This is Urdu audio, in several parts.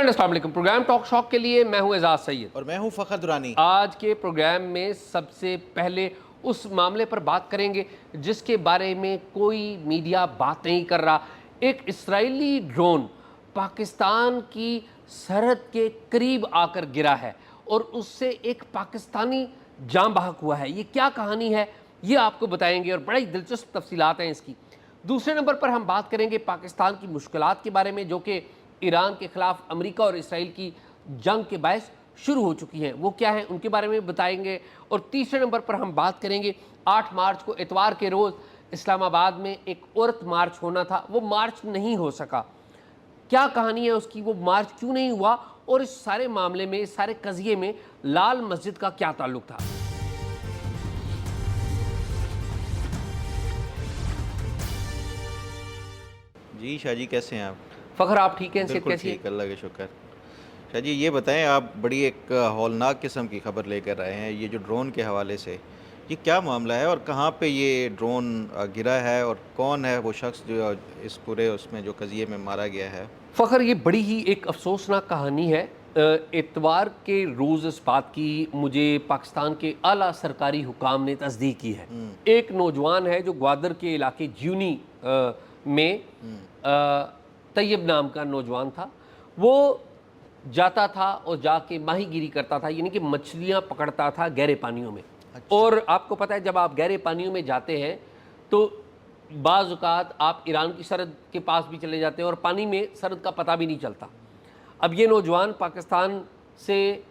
ناظرین السلام علیکم۔ پروگرام ٹاک شاک کے لیے میں ہوں اعزاز سید اور میں ہوں فخر درانی۔ آج کے پروگرام میں سب سے پہلے اس معاملے پر بات کریں گے جس کے بارے میں کوئی میڈیا بات نہیں کر رہا۔ ایک اسرائیلی ڈرون پاکستان کی سرحد کے قریب آ کر گرا ہے اور اس سے ایک پاکستانی جاں بحق ہوا ہے۔ یہ کیا کہانی ہے یہ آپ کو بتائیں گے اور بڑی دلچسپ تفصیلات ہیں اس کی۔ دوسرے نمبر پر ہم بات کریں گے پاکستان کی مشکلات کے بارے میں جو کہ ایران کے خلاف امریکہ اور اسرائیل کی جنگ کے باعث شروع ہو چکی ہیں، وہ کیا ہیں ان کے بارے میں بتائیں گے۔ اور تیسرے نمبر پر ہم بات کریں گے 8 مارچ کو اتوار کے روز اسلام آباد میں ایک عورت مارچ ہونا تھا، وہ مارچ نہیں ہو سکا۔ کیا کہانی ہے اس کی، وہ مارچ کیوں نہیں ہوا اور اس سارے معاملے میں، اس سارے قضیے میں لال مسجد کا کیا تعلق تھا۔ جی شاہ جی کیسے ہیں آپ؟ فخر آپ ٹھیک ہیں؟ بالکل ٹھیک، اللہ کا شکر۔ شاہ جی یہ بتائیں، آپ بڑی ایک ہولناک قسم کی خبر لے کر آئے ہیں یہ جو ڈرون کے حوالے سے، یہ کیا معاملہ ہے اور کہاں پہ یہ ڈرون گرا ہے اور کون ہے وہ شخص جو اس پورے اس میں جو قضیے میں مارا گیا ہے؟ فخر یہ بڑی ہی ایک افسوسناک کہانی ہے۔ اتوار کے روز اس بات کی مجھے پاکستان کے اعلیٰ سرکاری حکام نے تصدیق کی ہے۔ ایک نوجوان ہے جو گوادر کے علاقے جیونی میں طیب نام کا نوجوان تھا، وہ جاتا تھا اور جا کے ماہی گیری کرتا تھا، یعنی کہ مچھلیاں پکڑتا تھا گہرے پانیوں میں۔ اور آپ کو پتہ ہے جب آپ گہرے پانیوں میں جاتے ہیں تو بعض اوقات آپ ایران کی سرحد کے پاس بھی چلے جاتے ہیں اور پانی میں سرحد کا پتہ بھی نہیں چلتا۔ اب یہ نوجوان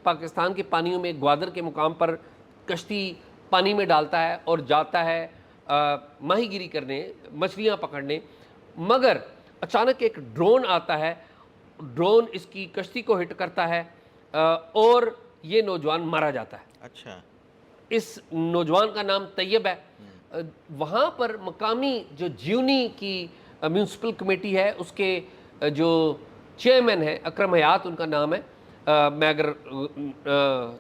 پاکستان کے پانیوں میں گوادر کے مقام پر کشتی پانی میں ڈالتا ہے اور جاتا ہے ماہی گیری کرنے، مچھلیاں پکڑنے، مگر اچانک ایک ڈرون آتا ہے، ڈرون اس کی کشتی کو ہٹ کرتا ہے اور یہ نوجوان مارا جاتا ہے۔ اچھا، اس نوجوان کا نام طیب ہے۔ وہاں پر مقامی جو جیونی کی میونسپل کمیٹی ہے اس کے جو چیئرمین ہے اکرم حیات ان کا نام ہے، میں اگر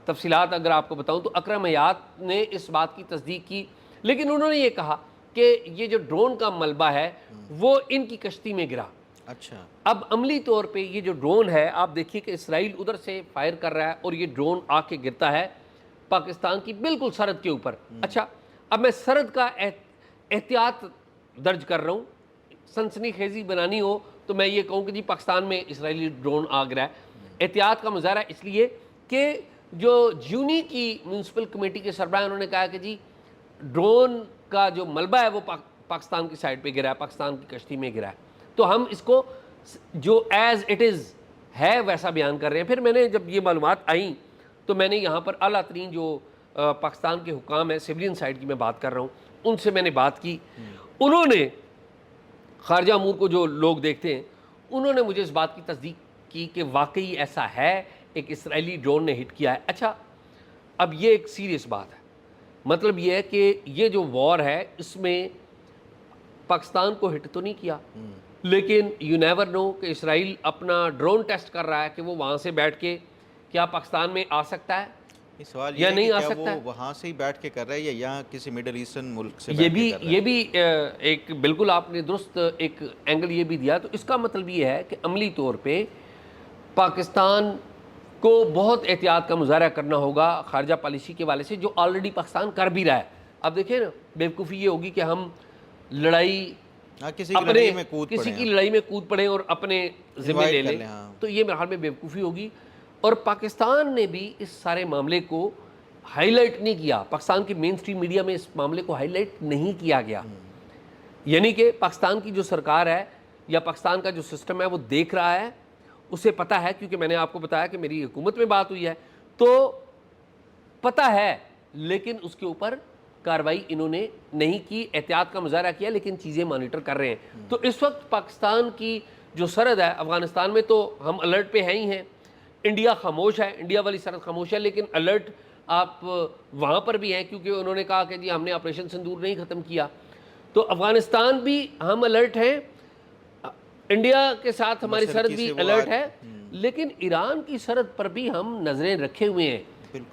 تفصیلات اگر آپ کو بتاؤں تو اکرم حیات نے اس بات کی تصدیق کی، لیکن انہوں نے یہ کہا کہ یہ جو ڈرون کا ملبہ ہے وہ ان کی کشتی میں گرا۔ اچھا، اب عملی طور پہ یہ جو ڈرون ہے آپ دیکھیے کہ اسرائیل ادھر سے فائر کر رہا ہے اور یہ ڈرون آ کے گرتا ہے پاکستان کی بالکل سرحد کے اوپر۔ اچھا، اب میں سرحد کا احتیاط درج کر رہا ہوں، سنسنی خیزی بنانی ہو تو میں یہ کہوں کہ جی پاکستان میں اسرائیلی ڈرون آ گرا ہے۔ احتیاط کا مظاہرہ اس لیے کہ جو جیونی کی میونسپل کمیٹی کے سربراہ انہوں نے کہا کہ جی ڈرون کا جو ملبہ ہے وہ پاکستان کی سائڈ پہ گرا ہے، پاکستان کی کشتی میں گرا ہے، تو ہم اس کو جو ایز اٹ از ہے ویسا بیان کر رہے ہیں۔ پھر میں نے جب یہ معلومات آئیں تو میں نے یہاں پر اعلیٰ ترین جو پاکستان کے حکام ہیں، سویلین سائڈ کی میں بات کر رہا ہوں، ان سے میں نے بات کی۔ انہوں نے خارجہ امور کو جو لوگ دیکھتے ہیں انہوں نے مجھے اس بات کی تصدیق کی کہ واقعی ایسا ہے، ایک اسرائیلی ڈرون نے ہٹ کیا ہے۔ اچھا، اب یہ ایک سیریس بات ہے، مطلب یہ ہے کہ یہ جو وار ہے اس میں پاکستان کو ہٹ تو نہیں کیا، لیکن یو نیور نو کہ اسرائیل اپنا ڈرون ٹیسٹ کر رہا ہے کہ وہ وہاں سے بیٹھ کے کیا پاکستان میں آ سکتا ہے سوال یا یہ نہیں ہے آ کہ کیا سکتا ہے۔ وہ وہاں سے ہی بیٹھ کے کر رہا ہے یا یہاں کسی مڈل ایسٹرن ملک سے بیٹھ کے کر رہا ہے؟ یہ بھی ایک بالکل آپ نے درست ایک اینگل یہ بھی دیا، تو اس کا مطلب یہ ہے کہ عملی طور پہ پاکستان کو بہت احتیاط کا مظاہرہ کرنا ہوگا خارجہ پالیسی کے والے سے، جو آلریڈی پاکستان کر بھی رہا ہے۔ اب دیکھیں نا، بیوقوفی یہ ہوگی کہ ہم لڑائی کسی کی لڑائی میں کود کسی پڑے کی لڑائی میں کود پڑیں اور اپنے ذمہ لے لیں، تو یہ میرے خیال میں بیوقوفی ہوگی۔ اور پاکستان نے بھی اس سارے معاملے کو ہائی لائٹ نہیں کیا، پاکستان کی مین سٹریم میڈیا میں اس معاملے کو ہائی لائٹ نہیں کیا گیا، یعنی کہ پاکستان کی جو سرکار ہے یا پاکستان کا جو سسٹم ہے وہ دیکھ رہا ہے، اسے پتہ ہے، کیونکہ میں نے آپ کو بتایا کہ میری حکومت میں بات ہوئی ہے تو پتہ ہے، لیکن اس کے اوپر کارروائی انہوں نے نہیں کی، احتیاط کا مظاہرہ کیا، لیکن چیزیں مانیٹر کر رہے ہیں۔ تو اس وقت پاکستان کی جو سرحد ہے افغانستان میں تو ہم الرٹ پہ ہیں ہی ہیں، انڈیا خاموش ہے، انڈیا والی سرحد خاموش ہے، لیکن الرٹ آپ وہاں پر بھی ہیں کیونکہ انہوں نے کہا کہ جی ہم نے آپریشن سندور نہیں ختم کیا، تو افغانستان بھی ہم الرٹ ہیں، انڈیا کے ساتھ ہماری سرحد بھی الرٹ ہے، لیکن ایران کی سرحد پر بھی ہم نظریں رکھے ہوئے ہیں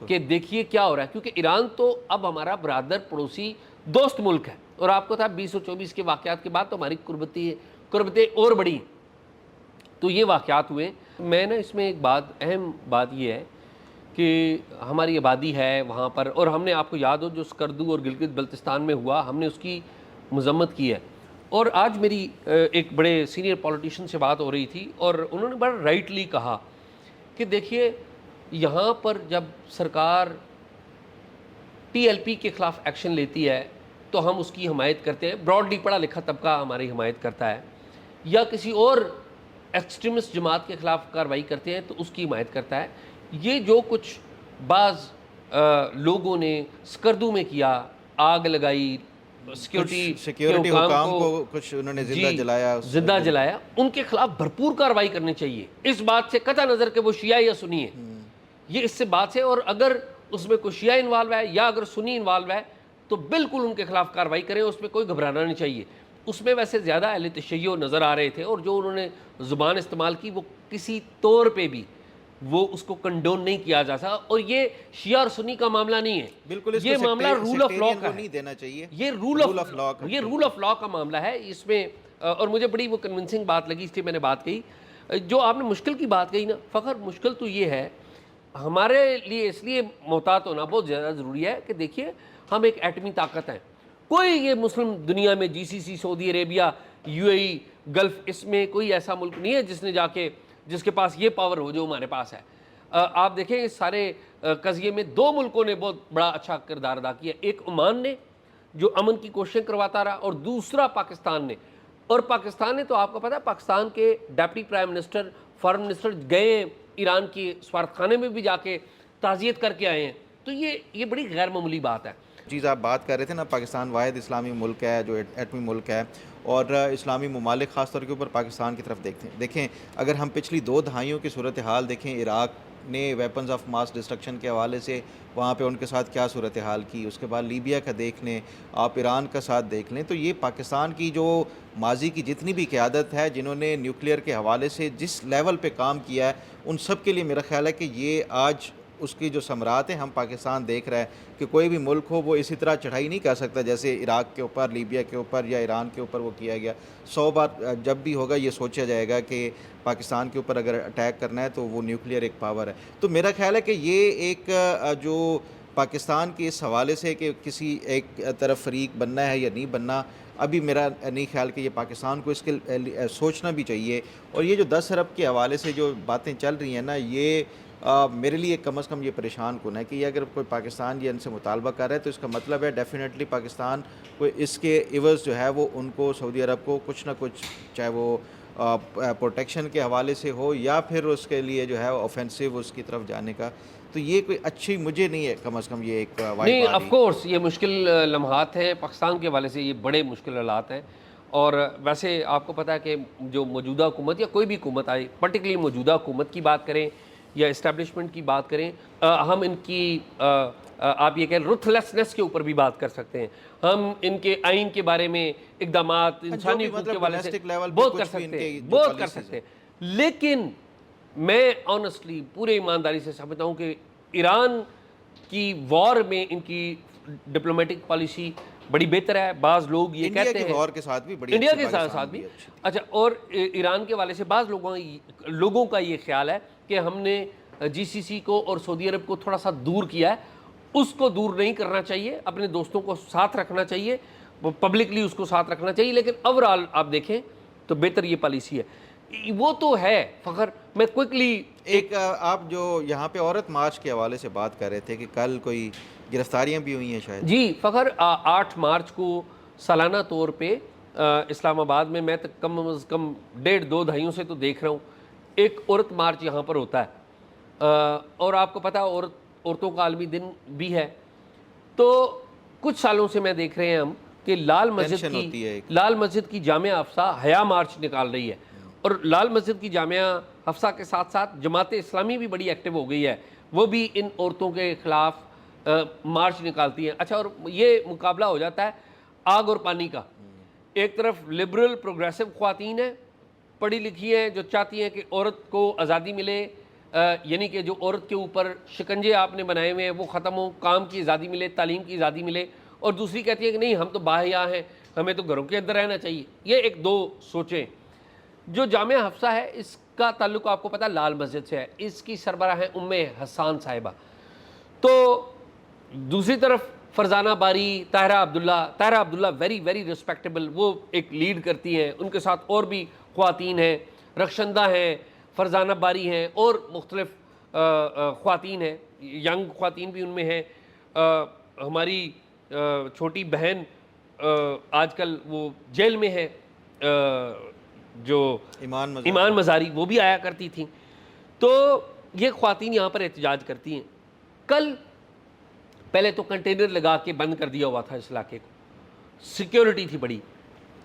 کہ دیکھیے کیا ہو رہا ہے، کیونکہ ایران تو اب ہمارا برادر پڑوسی دوست ملک ہے، اور آپ کو تھا 2024 کے واقعات کے بعد تو ہماری قربتیں اور بڑی، تو یہ واقعات ہوئے۔ میں نا اس میں ایک بات اہم بات یہ ہے کہ ہماری آبادی ہے وہاں پر، اور ہم نے آپ کو یاد ہو جو سکردو اور گلگت بلتستان میں ہوا، ہم نے اس کی مذمت کی ہے. اور آج میری ایک بڑے سینئر پولیٹیشین سے بات ہو رہی تھی اور انہوں نے بڑا رائٹلی کہا کہ دیکھیے یہاں پر جب سرکار ٹی ایل پی کے خلاف ایکشن لیتی ہے تو ہم اس کی حمایت کرتے ہیں، براڈلی پڑھا لکھا طبقہ ہماری حمایت کرتا ہے، یا کسی اور ایکسٹریمسٹ جماعت کے خلاف کارروائی کرتے ہیں تو اس کی حمایت کرتا ہے. یہ جو کچھ بعض لوگوں نے سکردو میں کیا، آگ لگائی، سیکیورٹی کے سیکیورٹی حکام حکام کو کو کچھ انہوں نے زندہ جی جلایا زندہ جلایا، ان کے خلاف بھرپور کارروائی کرنی چاہیے، اس بات سے قطع نظر کہ وہ شیعہ یا سنی ہے. یہ اس سے بات ہے، اور اگر اس میں کوئی شیعہ انوالو ہے یا اگر سنی انوالو ہے تو بالکل ان کے خلاف کارروائی کریں، اس میں کوئی گھبرانا نہیں چاہیے. اس میں ویسے زیادہ اہل تشیع نظر آ رہے تھے، اور جو انہوں نے زبان استعمال کی وہ کسی طور پہ بھی وہ اس کو کنڈون نہیں کیا جا سکتا. اور یہ شیعہ اور سنی کا معاملہ نہیں ہے، بالکل اس یہ کو معاملہ رول آف لا سیکٹیرین کا کو ہے، نہیں دینا چاہیے. یہ رول آف لا کا معاملہ ہے اس میں. اور مجھے بڑی وہ کنونسنگ بات لگی، اس لیے میں نے بات کہی. جو آپ نے مشکل کی بات کہی نا فخر، مشکل تو یہ ہے ہمارے لیے، اس لیے محتاط ہونا بہت زیادہ ضروری ہے کہ دیکھیے ہم ایک ایٹمی طاقت ہیں. کوئی یہ مسلم دنیا میں G C C, Saudi Arabia, U A E, Gulf, اس میں کوئی ایسا ملک نہیں ہے جس کے پاس یہ پاور ہو جو ہمارے پاس ہے. آپ دیکھیں اس سارے قضیے میں دو ملکوں نے بہت بڑا اچھا کردار ادا کیا، ایک عمان نے جو امن کی کوششیں کرواتا رہا، اور دوسرا پاکستان نے. اور پاکستان نے تو آپ کو پتا ہے پاکستان کے deputy prime minister, foreign minister گئے ایران کے سفارت خانے میں بھی جا کے تعزیت کر کے آئے ہیں. تو یہ بڑی غیر معمولی بات ہے. چیز آپ بات کر رہے تھے نا، پاکستان واحد اسلامی ملک ہے جو ایٹمی ملک ہے، اور اسلامی ممالک خاص طور کے اوپر پاکستان کی طرف دیکھیں. اگر ہم پچھلی 2 دہائیوں کی صورتحال دیکھیں، عراق نے ویپنز آف ماس ڈسٹرکشن کے حوالے سے وہاں پہ ان کے ساتھ کیا صورتحال کی، اس کے بعد لیبیا کا دیکھ لیں، آپ ایران کا ساتھ دیکھ لیں. تو یہ پاکستان کی جو ماضی کی جتنی بھی قیادت ہے، جنہوں نے نیوکلیئر کے حوالے سے جس لیول پہ کام کیا ہے، ان سب کے لیے میرا خیال ہے کہ یہ آج اس کی جو ثمرات ہیں ہم پاکستان دیکھ رہا ہے کہ کوئی بھی ملک ہو وہ اسی طرح چڑھائی نہیں کر سکتا جیسے عراق کے اوپر، لیبیا کے اوپر یا ایران کے اوپر وہ کیا گیا. 100 بار جب بھی ہوگا یہ سوچا جائے گا کہ پاکستان کے اوپر اگر اٹیک کرنا ہے تو وہ نیوکلیئر ایک پاور ہے. تو میرا خیال ہے کہ یہ ایک جو پاکستان کے اس حوالے سے کہ کسی ایک طرف فریق بننا ہے یا نہیں بننا، ابھی میرا نہیں خیال کہ یہ پاکستان کو اس کے سوچنا بھی چاہیے. اور یہ جو 10 ارب کے حوالے سے جو باتیں چل رہی ہیں نا، یہ میرے لیے کم از کم یہ پریشان کن ہے کہ یہ اگر کوئی پاکستان یہ ان سے مطالبہ کر رہا ہے تو اس کا مطلب ہے ڈیفینیٹلی پاکستان کوئی اس کے عوض جو ہے وہ ان کو سعودی عرب کو کچھ نہ کچھ، چاہے وہ پروٹیکشن کے حوالے سے ہو یا پھر اس کے لیے جو ہے آفینسو اس کی طرف جانے کا. تو یہ کوئی اچھی مجھے نہیں ہے کم از کم یہ ایک نہیں، آف کورس یہ مشکل لمحات ہیں پاکستان کے حوالے سے، یہ بڑے مشکل حالات ہیں. اور ویسے آپ کو پتہ ہے کہ جو موجودہ حکومت یا کوئی بھی حکومت آئی، پرٹیکولرلی موجودہ حکومت کی بات کریں یا اسٹیبلشمنٹ کی بات کریں، ہم ان کی آپ یہ کہیں رتھلیسنس کے اوپر بھی بات کر سکتے ہیں. ہم ان کے آئین کے بارے میں اقدامات انسانی حقوق کے حوالے سے بہت کر سکتے ہیں. لیکن میں آنیسٹلی پورے ایمانداری سے سمجھتا ہوں کہ ایران کی وار میں ان کی ڈپلومیٹک پالیسی بڑی بہتر ہے. بعض لوگ یہ کہتے ہیں وار کے ساتھ بھی بڑی انڈیا کے ساتھ بھی اچھا. اور ایران کے حوالے سے بعض لوگوں کا یہ خیال ہے کہ ہم نے جی سی سی کو اور سعودی عرب کو تھوڑا سا دور کیا ہے. اس کو دور نہیں کرنا چاہیے، اپنے دوستوں کو ساتھ رکھنا چاہیے، پبلکلی اس کو ساتھ رکھنا چاہیے. لیکن اوورآل آپ دیکھیں تو بہتر یہ پالیسی ہے. وہ تو ہے فخر. میں کوئکلی ایک آپ جو یہاں پہ عورت مارچ کے حوالے سے بات کر رہے تھے کہ کل کوئی گرفتاریاں بھی ہوئی ہیں شاید. جی فخر، 8 مارچ کو سالانہ طور پہ اسلام آباد میں کم از کم 1.5-2 دہائیوں سے تو دیکھ رہا ہوں ایک عورت مارچ یہاں پر ہوتا ہے. اور آپ کو پتہ عورتوں کا عالمی دن بھی ہے. تو کچھ سالوں سے میں دیکھ رہے ہیں ہم کہ لال مسجد کی جامعہ حفصہ حیا مارچ نکال رہی ہے. اور لال مسجد کی جامعہ حفصہ کے ساتھ ساتھ جماعت اسلامی بھی بڑی ایکٹیو ہو گئی ہے، وہ بھی ان عورتوں کے خلاف مارچ نکالتی ہیں. اچھا، اور یہ مقابلہ ہو جاتا ہے آگ اور پانی کا. ایک طرف لبرل پروگریسو خواتین ہیں، پڑھی لکھی ہیں، جو چاہتی ہیں کہ عورت کو آزادی ملے، یعنی کہ جو عورت کے اوپر شکنجے آپ نے بنائے ہوئے ہیں وہ ختم ہو، کام کی آزادی ملے، تعلیم کی آزادی ملے. اور دوسری کہتی ہے کہ نہیں، ہم تو باحیا ہیں، ہمیں تو گھروں کے اندر رہنا چاہیے. یہ ایک دو سوچیں. جو جامعہ حفصہ ہے اس کا تعلق آپ کو پتہ لال مسجد سے ہے، اس کی سربراہ ہیں ام حسان صاحبہ. تو دوسری طرف فرزانہ باری، طاہرہ عبداللہ ویری ویری رسپیکٹیبل، وہ ایک لیڈ کرتی ہیں. ان کے ساتھ اور بھی خواتین ہیں، رخشندہ ہیں، فرزانہ باری ہیں، اور مختلف خواتین ہیں، ینگ خواتین بھی ان میں ہیں. ہماری چھوٹی بہن آج کل وہ جیل میں ہے، جو ایمان مزاری، وہ بھی آیا کرتی تھیں. تو یہ خواتین یہاں پر احتجاج کرتی ہیں. کل پہلے تو کنٹینر لگا کے بند کر دیا ہوا تھا اس علاقے کو، سیکیورٹی تھی بڑی.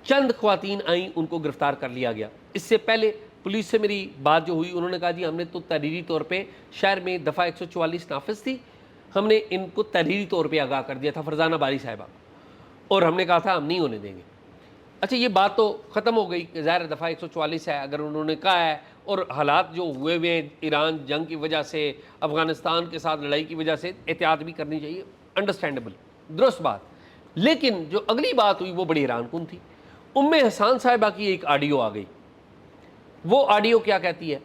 چند خواتین آئیں، ان کو گرفتار کر لیا گیا. اس سے پہلے پولیس سے میری بات جو ہوئی، انہوں نے کہا جی ہم نے تو تحریری طور پہ، شہر میں دفعہ 144 نافذ تھی، ہم نے ان کو تحریری طور پہ آگاہ کر دیا تھا فرزانہ باری صاحبہ، اور ہم نے کہا تھا ہم نہیں ہونے دیں گے. اچھا یہ بات تو ختم ہو گئی کہ ظاہر دفعہ 144 ہے، اگر انہوں نے کہا ہے، اور حالات جو ہوئے ہیں ایران جنگ کی وجہ سے، افغانستان کے ساتھ لڑائی کی وجہ سے احتیاط بھی کرنی چاہیے، انڈرسٹینڈیبل، درست بات. لیکن جو اگلی بات ہوئی وہ بڑی حیران کن تھی. ام حسان صاحبہ کی ایک آڈیو آ گئی. وہ آڈیو کیا کہتی ہے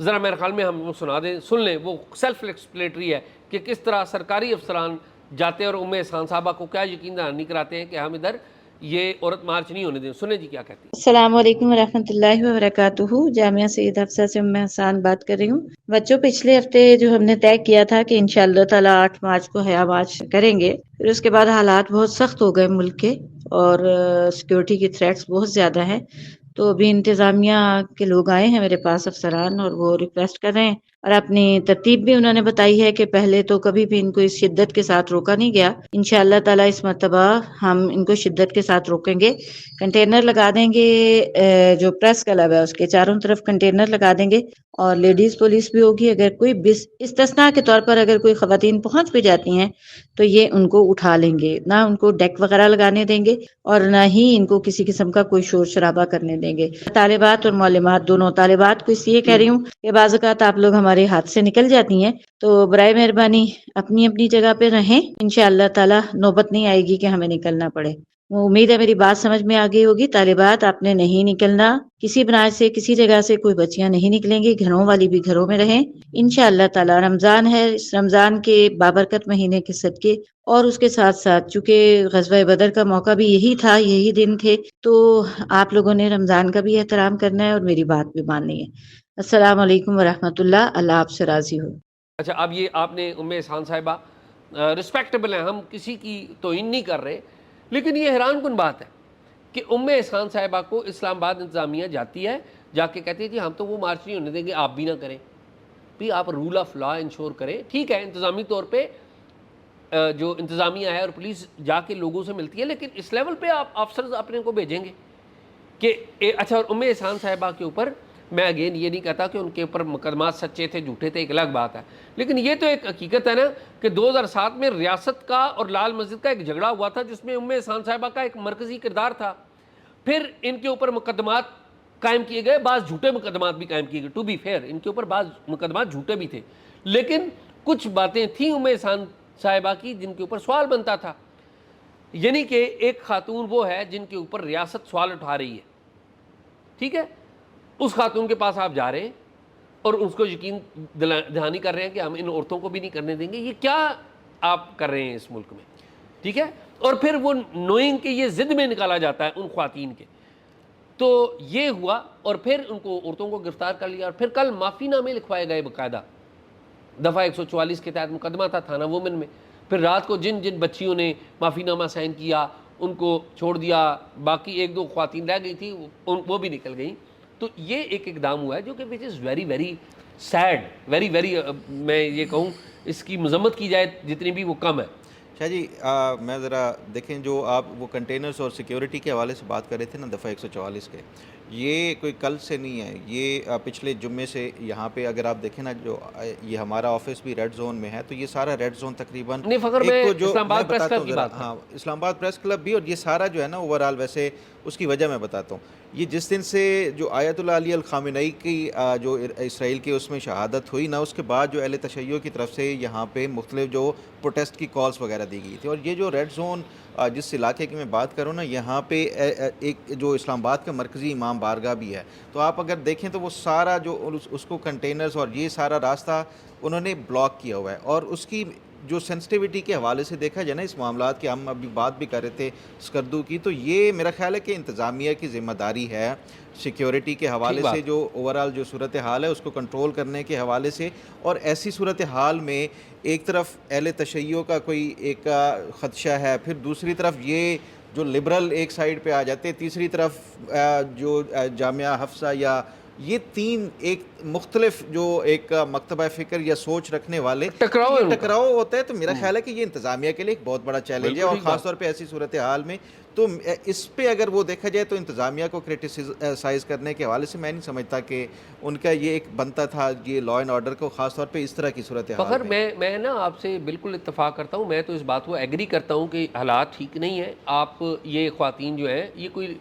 ذرا میرے خیال میں ہم وہ سنا دیں، سن لیں. وہ سیلف ایکسپلیٹری ہے کہ کس طرح سرکاری افسران جاتے ہیں اور ام حسان صاحبہ کو کیا یقین دہانی کراتے ہیں کہ ہم ادھر یہ عورت مارچ نہیں ہونے دیں. سنیں جی کیا کہتی ہیں. السلام علیکم ورحمۃ اللہ وبرکاتہ. جامعہ سید حفصہ سے ام حسان بات کر رہی ہوں. بچوں پچھلے ہفتے جو ہم نے طے کیا تھا کہ انشاءاللہ تعالی 8 مارچ کو حیا مارچ کریں گے، پھر اس کے بعد حالات بہت سخت ہو گئے ملک کے، اور سیکیورٹی کی تھریٹس بہت زیادہ ہیں. تو ابھی انتظامیہ کے لوگ آئے ہیں میرے پاس افسران، اور وہ ریکویسٹ کر رہے ہیں، اور اپنی ترتیب بھی انہوں نے بتائی ہے کہ پہلے تو کبھی بھی ان کو اس شدت کے ساتھ روکا نہیں گیا. انشاءاللہ تعالی اس مرتبہ ہم ان کو شدت کے ساتھ روکیں گے. کنٹینر لگا دیں گے، جو پریس کلب ہے اس کے چاروں طرف کنٹینر لگا دیں گے، اور لیڈیز پولیس بھی ہوگی. اگر کوئی استثناء کے طور پر اگر کوئی خواتین پہنچ بھی جاتی ہیں تو یہ ان کو اٹھا لیں گے، نہ ان کو ڈیک وغیرہ لگانے دیں گے، اور نہ ہی ان کو کسی قسم کا کوئی شور شرابہ کرنے دیں گے. طالبات اور معلمات دونوں، طالبات کو اس لیے کہہ رہی ہوں کہ بعض اوقات آپ لوگ ہمارے ہاتھ سے نکل جاتی ہیں، تو برائے مہربانی اپنی اپنی جگہ پہ رہیں. انشاءاللہ تعالی نوبت نہیں آئے گی کہ ہمیں نکلنا پڑے. امید ہے میری بات سمجھ میں آ گئی ہوگی. طالبات آپ نے نہیں نکلنا، کسی برانچ سے کسی جگہ سے کوئی بچیاں نہیں نکلیں گی، گھروں والی بھی گھروں میں رہیں. انشاءاللہ تعالی رمضان ہے، اس رمضان کے بابرکت مہینے کے صدقے، اور اس کے ساتھ ساتھ چونکہ غزوہ بدر کا موقع بھی یہی تھا، یہی دن تھے، تو آپ لوگوں نے رمضان کا بھی احترام کرنا ہے اور میری بات بھی ماننی ہے. السلام علیکم ورحمۃ اللہ. اللہ آپ سے راضی ہو. اچھا اب یہ آپ نے ام حسان صاحبہ رسپیکٹیبل ہیں، ہم کسی کی توہین نہیں کر رہے، لیکن یہ حیران کن بات ہے کہ ام حسان صاحبہ کو اسلام آباد انتظامیہ جاتی ہے، جا کے کہتی ہے جی ہم تو وہ مارچ نہیں ہونے دیں گے، آپ بھی نہ کریں. بھی آپ رول آف لا انشور کریں. ٹھیک ہے انتظامی طور پہ جو انتظامیہ ہے اور پولیس جا کے لوگوں سے ملتی ہے، لیکن اس لیول پہ آپ افسرز اپنے کو بھیجیں گے کہ اچھا. اور ام حسان صاحبہ کے اوپر میں اگین یہ نہیں کہتا کہ ان کے اوپر مقدمات سچے تھے جھوٹے تھے، ایک الگ بات ہے، لیکن یہ تو ایک حقیقت ہے نا کہ 2007 میں ریاست کا اور لال مسجد کا ایک جھگڑا ہوا تھا جس میں ام حسان صاحبہ کا ایک مرکزی کردار تھا. پھر ان کے اوپر مقدمات قائم کیے گئے، بعض جھوٹے مقدمات بھی قائم کیے گئے. ٹو بی فیئر ان کے اوپر بعض مقدمات جھوٹے بھی تھے، لیکن کچھ باتیں تھیں ام حسان صاحبہ کی جن کے اوپر سوال بنتا تھا. یعنی کہ ایک خاتون وہ ہے جن کے اوپر ریاست سوال اٹھا رہی ہے، ٹھیک ہے، اس خاتون کے پاس آپ جا رہے ہیں اور اس کو یقین دہانی کر رہے ہیں کہ ہم ان عورتوں کو بھی نہیں کرنے دیں گے. یہ کیا آپ کر رہے ہیں اس ملک میں؟ ٹھیک ہے. اور پھر وہ نوئنگ کہ یہ ضد میں نکالا جاتا ہے ان خواتین کے. تو یہ ہوا اور پھر ان کو عورتوں کو گرفتار کر لیا، اور پھر کل معافی نامے لکھوائے گئے باقاعدہ. دفعہ 144 کے تحت مقدمہ تھا تھانہ وومن میں. پھر رات کو جن جن بچیوں نے معافی نامہ سائن کیا ان کو چھوڑ دیا، باقی ایک دو خواتین رہ گئی تھی وہ بھی نکل گئیں. تو یہ ایک اقدام ہوا ہے جو کہ which is very very sad, very very, میں یہ کہوں اس کی مذمت کی جائے جتنی بھی وہ کم ہے. شاہ جی میں ذرا دیکھیں جو آپ وہ کنٹینرز اور سیکیورٹی کے حوالے سے بات کر رہے تھے نا دفعہ 144 کے، یہ کوئی کل سے نہیں ہے، یہ پچھلے جمعے سے یہاں پہ اگر آپ دیکھیں نا، جو یہ ہمارا آفس بھی ریڈ زون میں ہے، تو یہ سارا ریڈ زون تقریباً نہیں فخر میں اسلام آباد پریس کلب کی بات، ہاں اسلام آباد پریس کلب بھی، اور یہ سارا جو ہے نا اوور آل، ویسے اس کی وجہ میں بتاتا ہوں. یہ جس دن سے جو آیت اللہ علی الخامنئی کی جو اسرائیل کی اس میں شہادت ہوئی نا، اس کے بعد جو اہل تشیع کی طرف سے یہاں پہ مختلف جو پروٹیسٹ کی کالز وغیرہ دی گئی تھی، اور یہ جو ریڈ زون جس علاقے کی میں بات کروں نا، یہاں پہ ایک جو اسلام آباد کا مرکزی امام بارگاہ بھی ہے، تو آپ اگر دیکھیں تو وہ سارا جو اس کو کنٹینرز اور یہ سارا راستہ انہوں نے بلاک کیا ہوا ہے، اور اس کی جو سینسٹیوٹی کے حوالے سے دیکھا جائے نا اس معاملات کی، ہم ابھی بات بھی کر رہے تھے اسکردو کی، تو یہ میرا خیال ہے کہ انتظامیہ کی ذمہ داری ہے سیکیورٹی کے حوالے سے، جو اوورال جو صورتحال ہے اس کو کنٹرول کرنے کے حوالے سے، اور ایسی صورتحال میں ایک طرف اہل تشیع کا کوئی ایک خدشہ ہے، پھر دوسری طرف یہ جو لبرل ایک سائیڈ پہ آ جاتے ہیں، تیسری طرف جو جامعہ حفصہ، یا یہ تین ایک مختلف جو ایک مکتبہ فکر یا سوچ رکھنے والے ٹکراؤ ہوتا ہے، تو میرا خیال ہے کہ یہ انتظامیہ کے لیے ایک بہت بڑا چیلنج ہے، اور خاص طور پہ ایسی صورتحال میں تو اس پہ اگر وہ دیکھا جائے تو انتظامیہ کو کرٹیسائز کرنے کے حوالے سے میں نہیں سمجھتا کہ ان کا یہ ایک بنتا تھا یہ لا اینڈ آرڈر کو، خاص طور پہ اس طرح کی صورتحال فخر میں نا آپ سے بالکل اتفاق کرتا ہوں، میں تو اس بات کو ایگری کرتا ہوں کہ حالات ٹھیک نہیں ہیں. آپ یہ خواتین جو ہیں یہ کوئی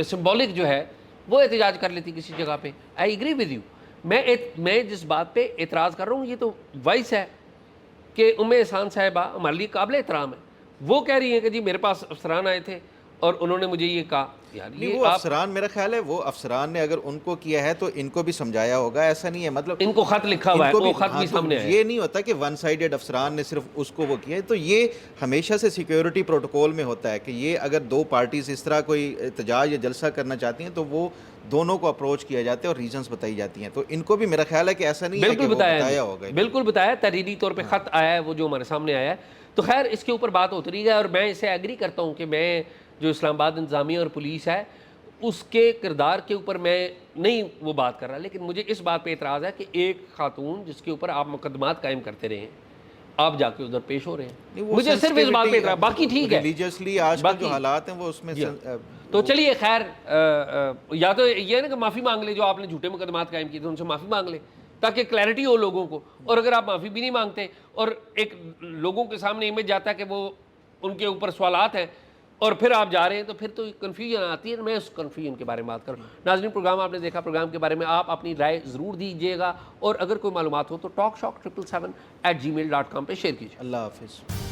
سمبولک جو ہے وہ احتجاج کر لیتی کسی جگہ پہ. I agree with you. میں جس بات پہ اعتراض کر رہا ہوں یہ تو وائس ہے کہ ام احسان صاحبہ ہمارے لیے قابل احترام ہے. وہ کہہ رہی ہیں کہ جی میرے پاس افسران آئے تھے اور انہوں نے مجھے یہ کہا. یار یہ وہ افسران، میرا خیال ہے وہ افسران نے اگر ان کو کیا ہے تو ان کو بھی سمجھایا ہوگا، ایسا نہیں ہے مطلب ان کو خط لکھا ہوا ہے، وہ خط بھی سامنے آیا ہے. یہ نہیں ہوتا کہ ون سائیڈڈ افسران نے صرف اس کو وہ کیا ہے. تو یہ ہمیشہ سے سیکیورٹی پروٹوکول میں ہوتا ہے کہ یہ اگر دو پارٹیز اس طرح کوئی احتجاج یا جلسہ کرنا چاہتی ہیں تو وہ دونوں کو اپروچ کیا جاتا ہے اور ریزنز بتائی جاتی ہیں. تو ان کو بھی میرا خیال ہے کہ ایسا نہیں ہے کہ وہ بتایا ہوگا. بالکل بتایا، تحریری طور پہ خط آیا ہے وہ جو ہمارے سامنے آیا ہے. تو خیر اس کے اوپر بات ہوتی رہی ہے، اور میں اسے ایگری کرتا ہوں کہ میں جو اسلام آباد انتظامیہ اور پولیس ہے اس کے کردار کے اوپر میں نہیں وہ بات کر رہا، لیکن مجھے اس بات پہ اعتراض ہے کہ ایک خاتون جس کے اوپر آپ مقدمات قائم کرتے رہے ہیں، آپ جا کے ادھر پیش ہو رہے ہیں. مجھے صرف اس بات پہ اعتراض، باقی ٹھیک ہے ریلیجیسلی آج کل جو حالات ہیں وہ اس میں تو چلیے خیر یا تو یہ ہے نا کہ معافی مانگ لے، جو آپ نے جھوٹے مقدمات قائم کیے تھے ان سے معافی مانگ لے تاکہ کلیئرٹی ہو لوگوں کو. اور اگر آپ معافی بھی نہیں مانگتے اور ایک لوگوں کے سامنے امیج جاتا ہے کہ وہ ان کے اوپر سوالات ہیں اور پھر آپ جا رہے ہیں، تو پھر تو کنفیوژن آتی ہے. میں اس کنفیوژن کے بارے میں بات کروں. ناظرین پروگرام آپ نے دیکھا، پروگرام کے بارے میں آپ اپنی رائے ضرور دیجیے گا، اور اگر کوئی معلومات ہو تو talkshock777@gmail.com پہ شیئر کیجیے. اللہ حافظ.